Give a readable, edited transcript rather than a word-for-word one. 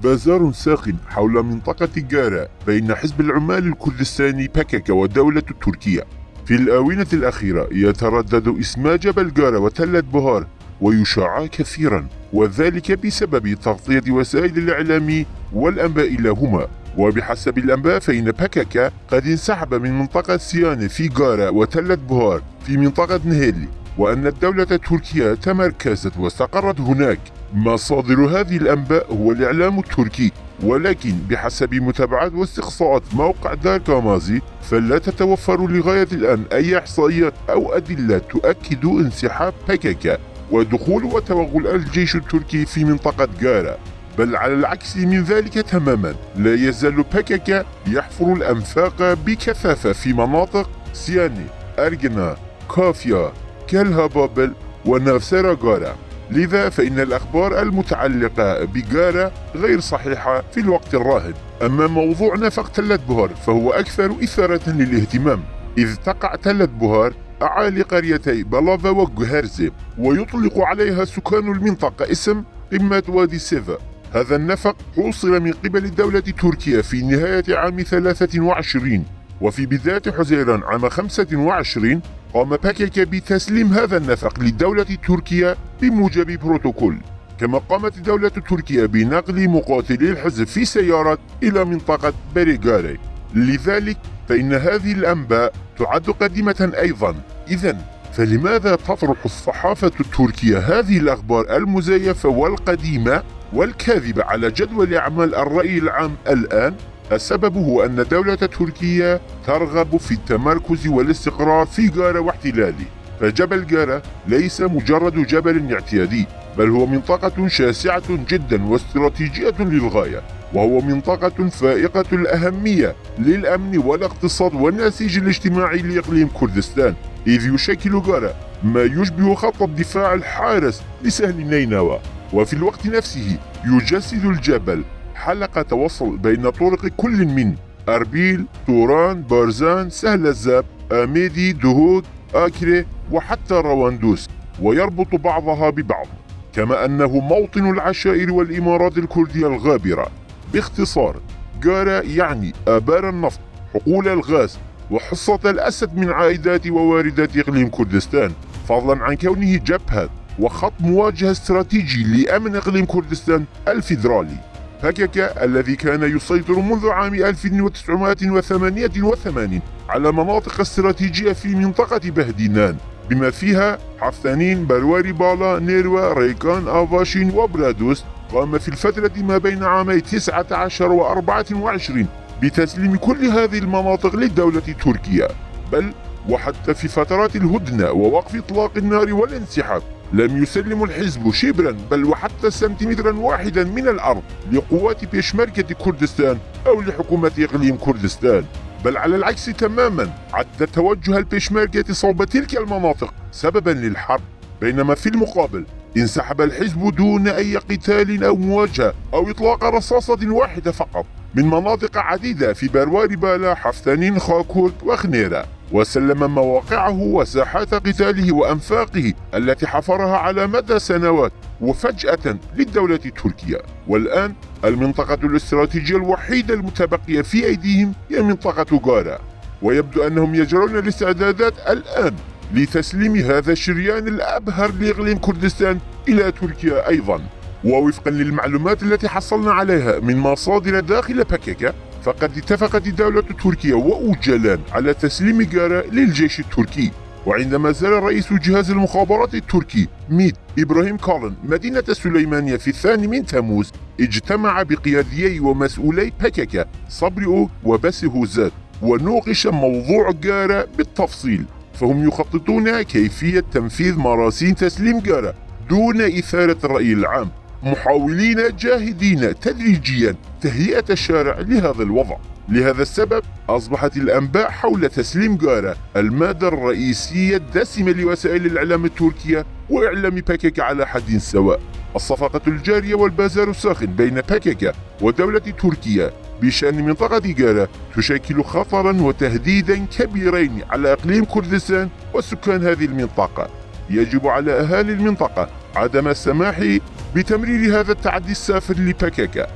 بازار ساخن حول منطقة جارة بين حزب العمال الكردستاني PKK والدولة التركية. في الآونة الأخيرة يتردد اسم جبل جارة وتلة بهار ويشاع كثيرا، وذلك بسبب تغطية وسائل الإعلام والأنباء لهما. وبحسب الأنباء فإن PKK قد انسحب من منطقة سيانة في جارة وتلة بهار في منطقة نهيلي، وأن الدولة التركية تمركزت واستقرت هناك. مصادر هذه الأنباء هو الإعلام التركي، ولكن بحسب متابعات واستقصاءات موقع دار كامازي فلا تتوفر لغاية الآن أي إحصائيات أو أدلة تؤكد انسحاب PKK ودخول وتوغل الجيش التركي في منطقة جارة، بل على العكس من ذلك تماما. لا يزال PKK يحفر الأنفاق بكثافة في مناطق سياني، أرجنا، كافيا، كلها بابل ونافسرا جارة. لذا فإن الأخبار المتعلقة بجارة غير صحيحة في الوقت الراهن. أما موضوع نفق تلة بهار فهو أكثر إثارة للاهتمام، إذ تقع تلة بهار أعالي قريتي بلافا وجهرزم، ويطلق عليها سكان المنطقة اسم قمة وادي سيفا. هذا النفق حوصل من قبل دولة تركيا في نهاية عام 23، وفي بداية حزيران عام 25 قام PKK بتسليم هذا النفق للدولة التركية بموجب بروتوكول. كما قامت دولة تركيا بنقل مقاتلي الحزب في سيارات إلى منطقة بريغاري. لذلك فإن هذه الأنباء تعد قديمة أيضا. إذن فلماذا تطرح الصحافة التركية هذه الأخبار المزيفة والقديمة والكاذبة على جدول أعمال الرأي العام الآن؟ السبب هو أن الدولة التركية ترغب في التمركز والاستقرار في جارة واحتلاله. فجبل جارة ليس مجرد جبل اعتيادي، بل هو منطقة شاسعة جدا واستراتيجية للغاية، وهو منطقة فائقة الأهمية للأمن والاقتصاد والنسيج الاجتماعي لإقليم كردستان، إذ يشكل جارة ما يشبه خط الدفاع الحارس لسهل نينوى. وفي الوقت نفسه يجسد الجبل حلقة توصل بين طرق كل من أربيل، توران، بارزان، سهل الزاب، آميدي، دهود، آكري وحتى رواندوس، ويربط بعضها ببعض. كما أنه موطن العشائر والإمارات الكردية الغابرة. باختصار، جارة يعني آبار النفط، حقول الغاز، وحصة الأسد من عائدات وواردات إقليم كردستان، فضلا عن كونه جبهة وخط مواجهة استراتيجي لأمن إقليم كردستان الفيدرالي. PKK الذي كان يسيطر منذ عام 1988 على مناطق استراتيجية في منطقة بهدينان، بما فيها حفتانين، برواري بالا، نيروا، ريكان، آفاشين وبرادوس، قام في الفترة ما بين عامي 19 و 24 بتسليم كل هذه المناطق للدولة التركية. بل وحتى في فترات الهدنة ووقف إطلاق النار والانسحاب لم يسلم الحزب شبرا بل وحتى سنتيمترا واحدا من الأرض لقوات بيشمركة كردستان أو لحكومة إقليم كردستان، بل على العكس تماما عد توجه البيشمركة صوب تلك المناطق سببا للحرب. بينما في المقابل انسحب الحزب دون أي قتال أو مواجهة أو إطلاق رصاصة واحدة فقط من مناطق عديدة في برواري بالا، حفتانين، خاكورد وخنيرة، وسلم مواقعه وساحات قتاله وأنفاقه التي حفرها على مدى سنوات وفجأة للدولة التركية. والآن المنطقة الاستراتيجية الوحيدة المتبقية في أيديهم هي منطقة جارة، ويبدو أنهم يجرون الاستعدادات الآن لتسليم هذا الشريان الأبهر لإقليم كردستان إلى تركيا أيضا. ووفقا للمعلومات التي حصلنا عليها من مصادر داخل PKK، فقد اتفقت الدولة التركية وأوجلان على تسليم جارة للجيش التركي. وعندما زار رئيس جهاز المخابرات التركي ميت إبراهيم كالن مدينة سليمانية في 2 تموز، اجتمع بقياديي ومسؤولي PKK صبرئو وبسهوزاد ونوقش موضوع جارة بالتفصيل. فهم يخططون كيفية تنفيذ مراسيم تسليم جارة دون إثارة الرأي العام، محاولين جاهدين تدريجيا تهيئة الشارع لهذا الوضع. لهذا السبب أصبحت الأنباء حول تسليم جارة المادة الرئيسية الدسمة لوسائل الإعلام التركية وإعلام PKK على حد سواء. الصفقة الجارية والبازار الساخن بين PKK ودولة تركيا بشأن منطقة جارة تشكل خطرا وتهديدا كبيرين على إقليم كردستان وسكان هذه المنطقة. يجب على أهالي المنطقة عدم السماح بتمرير هذا التعدي السافر لPKK.